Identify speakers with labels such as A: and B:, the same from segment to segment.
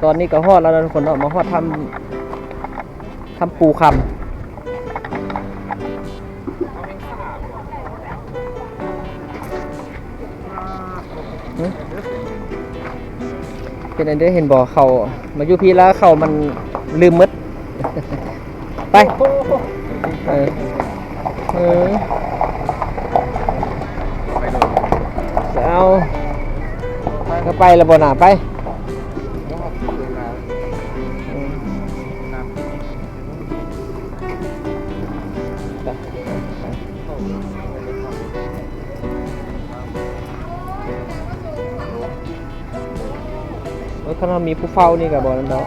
A: ตอนนี้ก็ฮอดแล้วนะทุกคนเนาะมาฮอดทำปูคำเป็นอันเด้เห็นบ่เขามาอยู่พี่แล้วเขามันลืมมดไปเออเอาก็ไปแล้วบ่น่ะไปถ้าเรามีผู้เฝ้านี่กับบ่นั่นเนาะ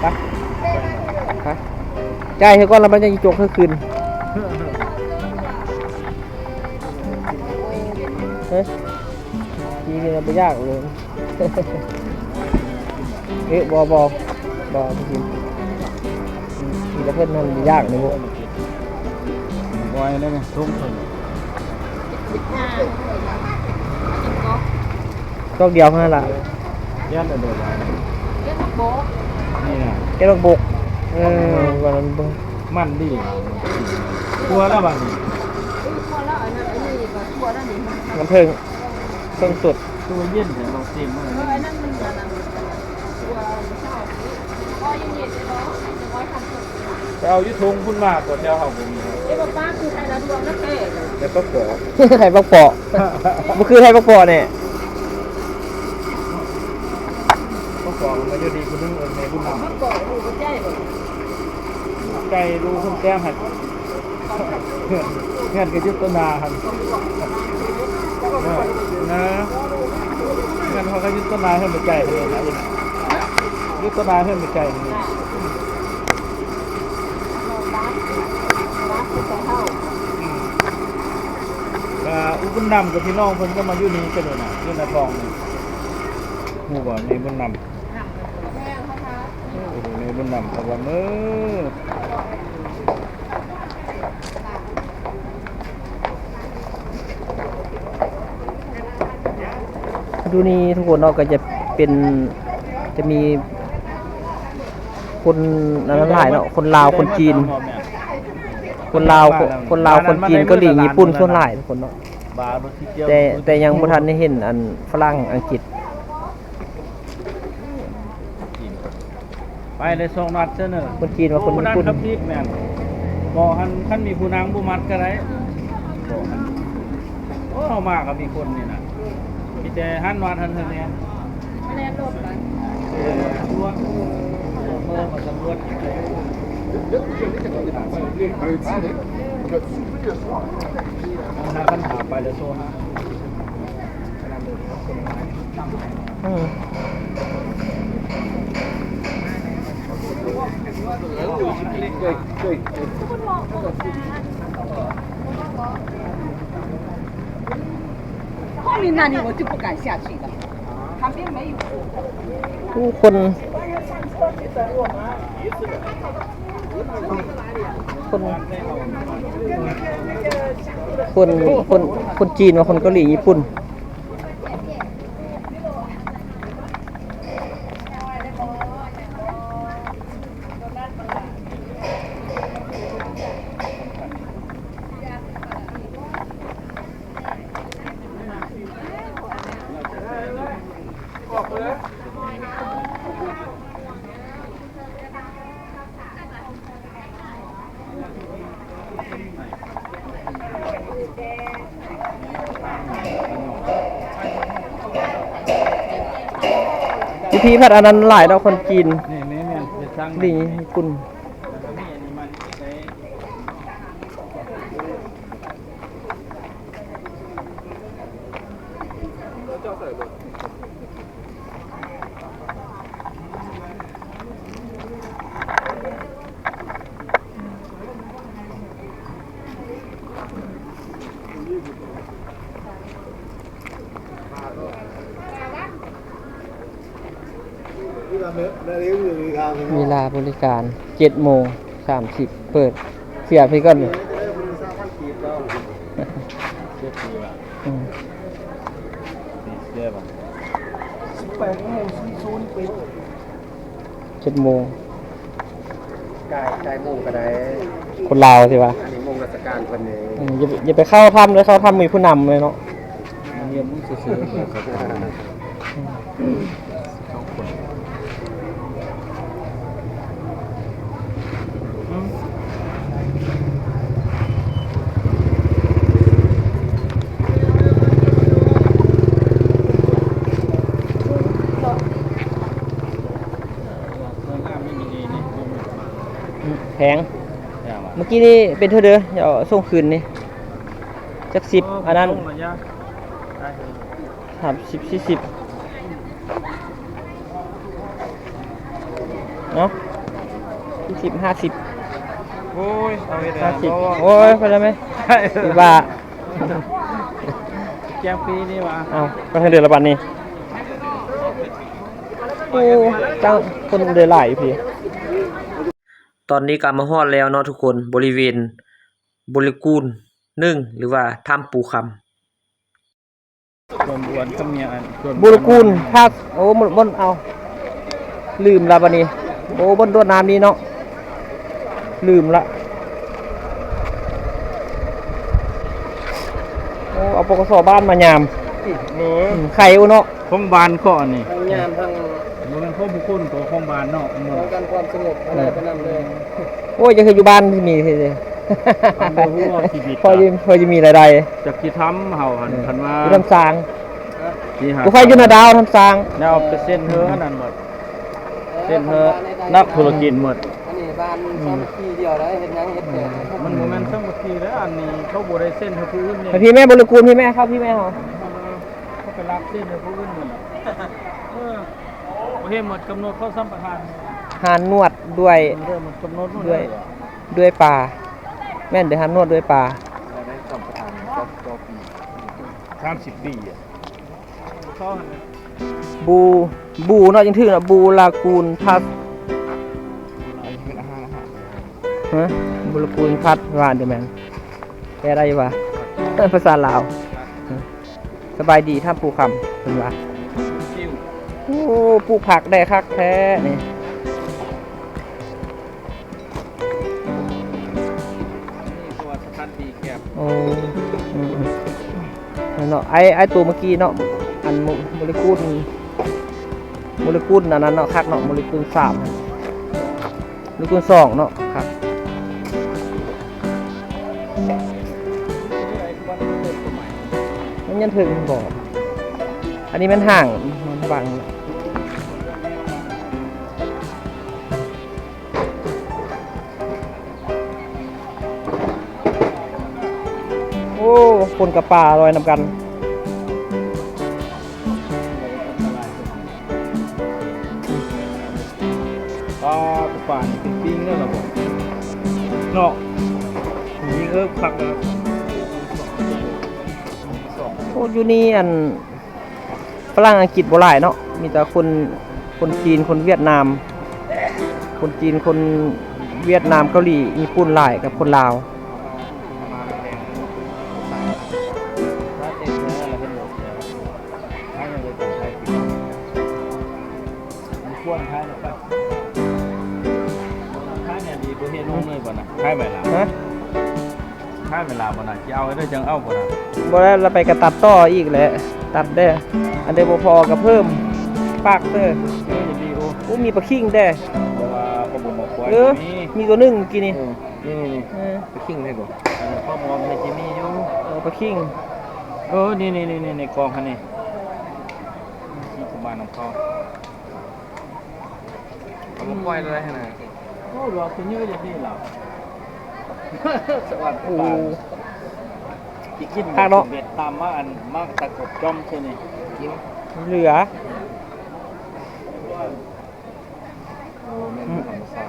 A: ไปไปจ่ายให้ก่อนแล้วมันจะจกเท่าคืนเฮ้ยนี่เราไม่ยากเลยเอ๊ะบจริงมีแต่เพื่อนมันยากเลยพวกบอยได้ไหมทุ่มก็เดียวนั่นแหละแค่ตัวเดียวแค่ลูกโบกนี่นะแค่ลูกโบกวันนั้นมันดีตัวแล้วบางทีน้ำผึ้งเครื่องสุดตัวเย็นเนี่ยเราเตรียมมาจะเอายุทงพุ่นมากกว่าเจ้าเขาผมเอ้ป้าคือไทยละดวงนะเพ่แต่ก็ปอไทยปักปอมันคือไทยปักปอเนี่ยปักปอมันจะดีคุณนึงในคุณนำปักปอดูคุณใจใจดูคุณแก้มหัดเงี้ยก็ยุตนาหันนะงั้นเขาก็ยุตนาให้มันใจเลยนะยุตนาให้มันใจเลยอุบลนำกับพี่น้องคนก็มาอยู่นี่กันเลยนะอยู่ในทองนี่หูบ่ในบุญนำในบุญนำตะวันดูนี่ทุกคนเราก็จะมีคนนั้นหลายเนาะคนลาวคนจีนคนลาวคนจีนเกาหลีญี่ปุ่นส่วนหลายทุกคนเนาะแต่ยังบ่ทันได้เห็นอันฝรั่งอังกฤษไปเลยส่งนัดเสนอคนจีนว่าคนญี่ปุ่นครับพี่แม่นบ่คันมีผู้นางบ่มัดก็ได้โอ้เอามาก็มีคนนี่น่ะมีแต่หันวัดหันเท่านี้แล่นรถกันตัวเมื่อมาสำรวจหาปัญหาไปเลยโซน
B: 后面那里我就不敢下去了，旁边没有。
A: ผู้คนจีนกับคนเกาหลีญี่ปุ่นพี่พัดอันนั้นหลายเราคนจีนดีญี่ปุ่นเวลาบริการ 7:30 เปิดเสียพี่ก่อน
C: 8:40ปิด
A: 7 โมง
C: กายโมงก็ได้
A: คนลาวสิวะ
C: อันนี้โมงราชการเพิ่นนี่
A: อย่าไปเข้าถ้ำเลยเข้าถ้ำมีผู้นำเลยเนาะ
C: เรียนมึงซื่อๆครับ
A: แพงเมื่อกี้นี่เป็นเท่าเด้อเดี๋ยวส่งคืนนี่จัก10อันนั้น30 40เนาะ40 50
C: โอ้ยเอาไปได้
A: 50โอ้ยไปแล้วไหมสิบบาท
C: แก้มปีนี่วะ
A: เอาก็ให้เดือนละบาทนี่โอ้จ้างคนเดือนหลายพี่ตอนนี้การมาฮอดแล้วเนาะทุกคนบริเวณบริกูล1หรือว่าถ้ำปูคำ
C: ส่วนบวนก็มีอัน
A: บุรกูลภาคโอ้บนเอาลืมละบัดนี้โอ้บนตัวน้ำนี้เนาะลืมละโอ้เอาปกสบ้านมายาม
C: โอ้ย
A: ไข่อุเนาะ
C: ของบานก่อนนี่
A: ทั้งยามทั้ง
C: มันข้อบุคคลตัวของบานเนาะหมด
A: การความสงบอะไรไปนำเลยโอ้ยจะเคยอยู่บ้านที่มีสิ
C: บ่ฮู้ว่าชีวิต
A: พอจะมีรายได้
C: จักสิทำเฮาหันคันว่า
A: อยู่ทำสร้าง
C: ที่หา
A: กูค่อยอยู่นาดาวทำสร้าง
C: แนวเป็นเส้นเฮือนั่นหมดเส้นเฮือนักธุรกิจหมด
A: อันนี้บ้านซ้อมทีเดียวได้เห็นยังเห็นเดียว
C: มันบ่แม่นสมทีแล้วอันนี้เขาบ่ได้เส้นให้ผู้อื่นนี่
A: พี่แม่บริกูลพี่แม่ครับพี่แม่เหรอ
C: เขาไปรับเส้นให้ผู้อื่นนี่บ่เฮ็ดหมดกำหนดเขาสัมปทาน
A: หานนวดด้วย
C: เริ่มหมดกำหนด
A: ด้วยปลาแม่นเดี๋ยวหานนวดด้วยปลา
C: ได้สัมปทานต่อปี30 ปีอ่ะเขา
A: บูเนาะยังถึงเนาะบูลากูลพัด
C: เป็นอาหาร
A: ฮะบูลากูลพัดว่าเดี๋ยวแม่นแปลอะไรวะภาษาลาวสบายดีท่ามปูคำเป็นว่า
C: คิว
A: โอ้ปลูกผักได้คักแท้นี่
C: นี่ตัวสถานที่แคบ
A: โอ้นั่นเนาะไอตัวเมื่อกี้เนาะอันโมเลกุลอันนั้นเนาะคักเนาะโมเลกุล3โมเลกุล2เนาะครับมันยันถึงบอกอันนี้มันห่างมันบังโอ้คนกับป่าลอยนำกัน
C: ป่านี่เป็นปิ้งแล้วล่ะบ่เนาะยิงผักแล้ว
A: โอ้อยู่นี่อันฝรั่งอังกฤษบ่หลายเนาะมีแต่คนจีนคนเวียดนาม คนจีนคนเวียดนามเกาหลีญี่ปุ่นหลายกับคนลาว
C: ค่ายเวลา
A: ฮะ
C: ค่ายเวลาบ่น่ะสิเอาได้จังเอาบ่น่ะ
A: บ่ได้เราไปกระตัดต่ออีกแหละตัดได้อันใดบ่พอก็เพิ่มปากเด้อ
C: ดีโอ
A: โอ้มีปลาคิงได้
C: แต่ว่าก็บ่มาควาย
A: มีตัวหนึงกินนี่
C: นี่
A: ไปคิงได้บ่
C: อันนี้ข้อมูลในจิมีอยู่
A: ปลาคิง
C: นี่ในกองคันนี้ที่ประมาณของเขาเอามาปล่อยเลยขนาดโอ้เราคือยืดอย่างนี้เหรอสวัสดี
A: โอ้
C: กินกินเบ็ดตามมาอันมากตะกบจอมใช่ไหมกิน
A: เหลือ
C: โอ้แม่นธรรมชาติ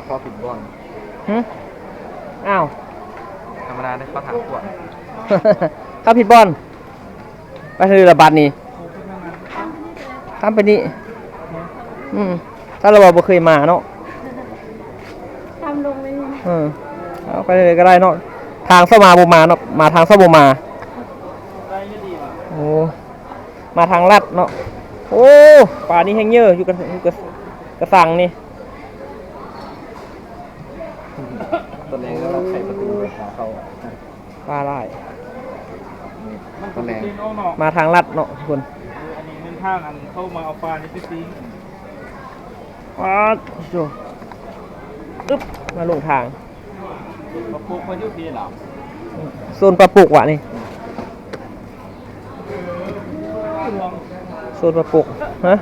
C: เขาปิดบ่อน
A: หึอ้าว
C: ธรรมดาได้เขาถามขวด
A: ข้าผิดบอลไปเธอระบาดนี่ข้ามไปนี่ถ้าเราบอกบ่เคยมาเนาะ
B: ทำลงเลย
A: เออ เอาไปเลยก็ได้เนาะทางเข้ามาบ่มาเนาะมาทางเข้าบ่มาโอ้มาทางลัดเนาะโอ้ป่านี้แห้งเยอะอยู่กระสังนี่
C: ตอนแรกเราใส่ประตูหาเขา
A: ปลาลาย
C: ตอนแรก
A: มาทางลัดเนาะทุกคน
C: อันนี้เป็นทางอันเข้ามาเอาปลานี่ไปปิ้ง
A: ปลาโจอึ๊บมาลงทาง
C: มาปลูกมาอยู่ที่เหรอ
A: โซนปลาปุกว่ะนี่โซนปลาปุกฮะ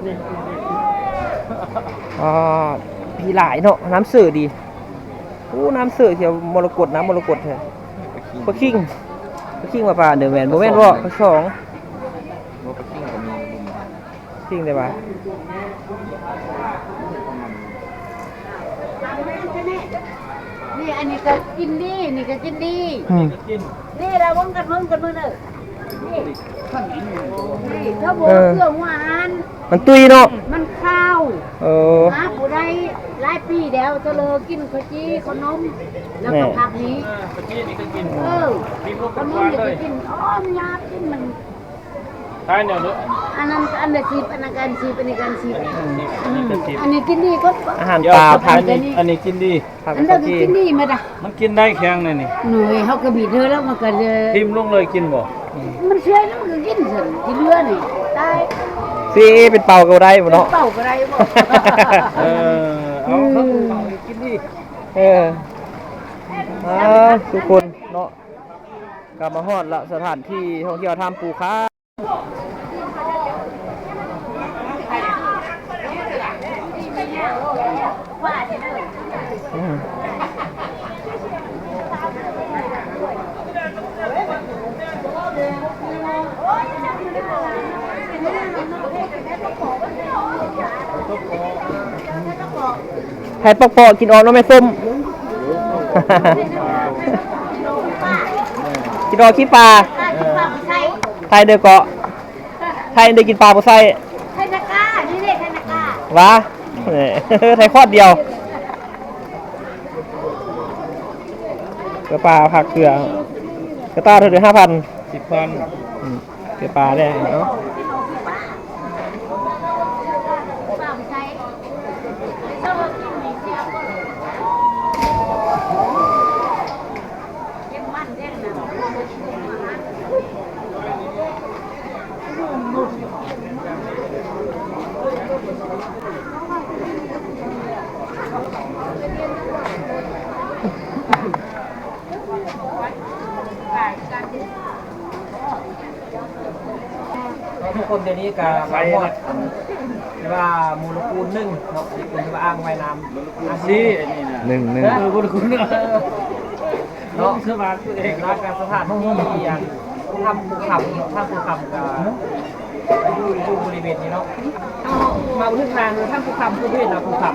C: นี่
A: อ่าพี่หลายเนาะน้ำเสือดีโอ้น้ำเสือเขียวมรกตน้ำมรกตแท้ปลาคิงมาปลาเดือแมนโมเมนต์ว่าปลาสอง
C: โมกกิ้งก็มี
A: คิงได้ปะ
B: นี่อันนี้ก็กินดีนี่ก็กินดี
C: กิน
B: นี่เราวงกันมือเด้อนี่นี่ถ้าบ่เครื่องหวาน
A: มันตุยเนาะ
B: มันข้าว
A: เออ
B: หาผู้ใดหลายปีแล้วจะเลยกินข้าวจีขนมแล้วก็ผักนี้
C: ตะกี้นี่ก็กิน
B: มีพวกขนมจะกินอ้อมยากินมัน
C: ใช่เนี่ยเนอะ
B: อันนั้นอันละ10อันนั้นกัน10อันนี้กัน10
C: อันนี้ก็กิน
B: อันนี้กินดีก็
A: อาหารปลาผัก
C: อันนี้กินดี
A: ผัก
B: อัน
A: กะ
B: นั้นก็
A: จี
B: กินดีมาด่ะ
C: มันกินได้แข็งเลยนี่
B: หน่วยเฮาก็บีบเธอแล้วมันก็จะ
C: ทิมลงเลยกินบ่
B: มันเชื่อแล้วมันก็กินซั่นกินเรือนี่ตาย
A: ซีเป็นเป่าก็ได้บ่เนาะ
B: เป่าก็ได้บ่
C: เอากินดี
A: เออทุกคนเนาะกลับมาฮอดละสถานที่ท่องเที่ยวทำปูค้าให้ปอกๆกินออกเนาะแม่ส้ม กินออกขี้ปลาไทยเด้อเกาะไทยได้กินปลาบ่ใส่
B: ไทยนาก้านี่เด้ไทยนาก้าว
A: ะไทยคอดเดียวเกลือปลาผักเกลือกระต้าเท่าเดือน5,000
C: 10,000
A: เกลือปลาได้เนาะ
B: เป่าใส่ชอบกินนี่เสียก็เก็บมันเด้นะ
A: ทุกคนเดี๋ยวนี้ก็ไปฮอดหรือว่ามูลคูณ1เนาะที่เป็นว่าอ้างไว้น้ำ
C: สิอันนี้นะ
A: หนึ่ง
C: บุญคุณเนาะ
A: เนาะ
C: สบายตัวเอง
A: รักการสถานที่อย่างทำภูเขาทำภูเขากับอยู่บริเวณนี้เนาะมาอุทิศทานเลยทำภูเขาผู้เพศนะภูเขา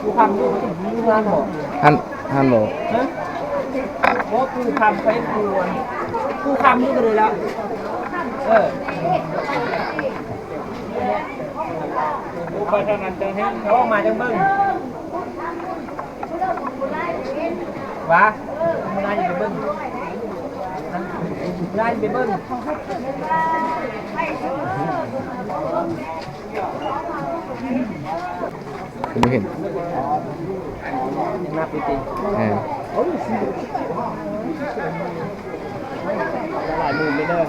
A: ภูเขาอยู่ที่ร้านบอก
C: ฮัลโหล
A: ฮะว่าภูเขาไปภูเขานี่ก็เลยแล้ว
C: ไปทางนั้นจังเห็น
A: เขาออกมาจังเบิ้งวะมันน่าจะไปเบิ้งน่าจะไปเบิ้ง
C: ไม่เห็น
A: หน้าปีติหลายหมื่นเลยเด้อ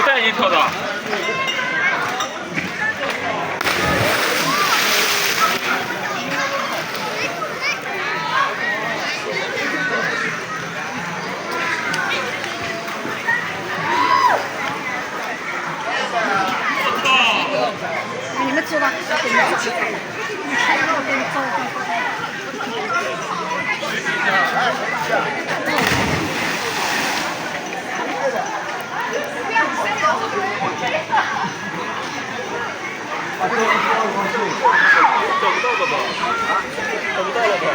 D: 带你跳的。
B: 你们吃吧，给你们吃。我给你做。
D: 找不到了吧？找不到了吧？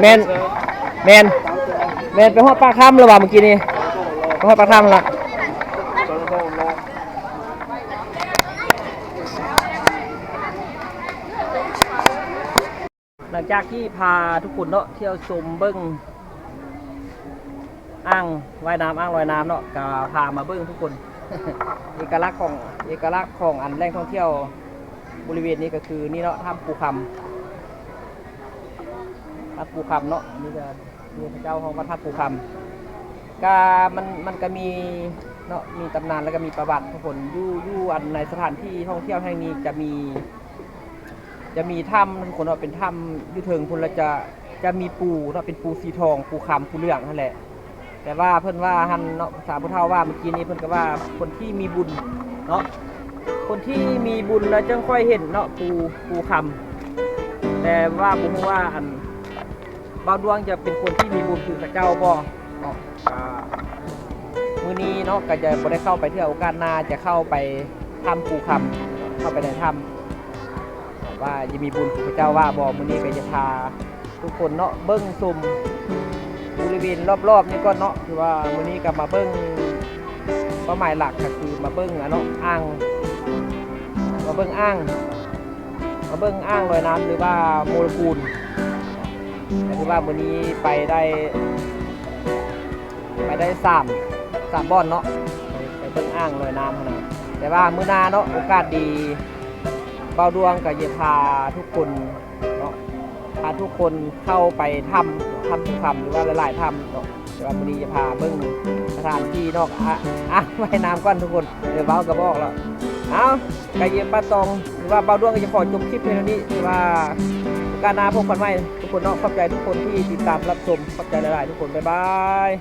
A: แมนแมนแมนไปฮอดปากถ้ำแล้วว่ะเมื่อกี้นี่ไปฮอดปากถ้ำละหลังจากที่พาทุกคนเนาะเที่ยวชมเบิ้งอ่างว่ายน้ำอ่างลอยน้ำเนาะก็พามาเบิ้งทุกคน เอกลักษณ์ของอันแหล่งท่องเที่ยวบริเวณนี้ก็คือนี่เนาะถ้ำปูคำเนาะนี่จะมีพระเจ้าของวัดถ้ำปูคำก็มันก็มีเนาะมีตำนานแล้วก็มีประวัติทุกคนอยู่อันในสถานที่ท่องเที่ยวแห่งนี้จะมีถ้ำทุกคนเนาะเป็นถ้ำยุเทิงพุ่นแล้วจะมีปูเนาะเป็นปูสีทองปูคำปูเหลืองนั่นแหละแต่ว่าเพิ่นว่าหันเนาะภาษาพุทธเฒ่าว่าเมื่อกี้นี้เพิ่นก็ว่าคนที่มีบุญเนาะคนที่มีบุญแล้วจึงค่อยเห็นเนาะปูคำแต่ว่าผมว่าอันบ่าวดวงจะเป็นคนที่มีบุญคือพระเจ้าบ่เนาะมื้อนี้เนาะก็จะบ่ได้เข้าไปเที่ยวโอกาสหน้าจะเข้าไปถ้ำปูคำเข้าไปในถ้ำว่าจะมีบุญพระเจ้าว่าบ่มื้อนี้ก็จะพาทุกคนเนาะเบิ่งชมบริเวณรอบๆนี่ก็เนาะคือว่ามื้อนี้ก็มาเบิ่งเป้าหมายหลักก็คือมาเบิ่งเนาะอ่างมาเบิ่งอ่างลอยน้ำหรือว่าโมเลกุลคือว่ามื้อนี้ไปได้3บ่อนเนาะไปเบิ่งอ่างลอยน้ำเท่านั้นแต่ว่ามื้อหน้าเนาะโอกาสดีเบาดวงก็จะพาทุกคนเนาะพาทุกคนเข้าไปถ้ำทุกถ้ำหรือว่าหลายๆถ้ำเนาะแต่ว่าวันนี้จะพาเบิ่งสถานที่นอกว่ายน้ำก่อนทุกคนเดี๋ยวเบาก็บอกแล้วเอาไก่เยี่ยมป้าตองหรือว่าเบาดวงก็จะขอจบคลิปเพียงเท่านี้หรือว่าการนาพบกันใหม่ทุกคนเนาะขอบใจทุกคนที่ติดตามรับชมขอบใจหลายๆทุกคนบ๊ายบาย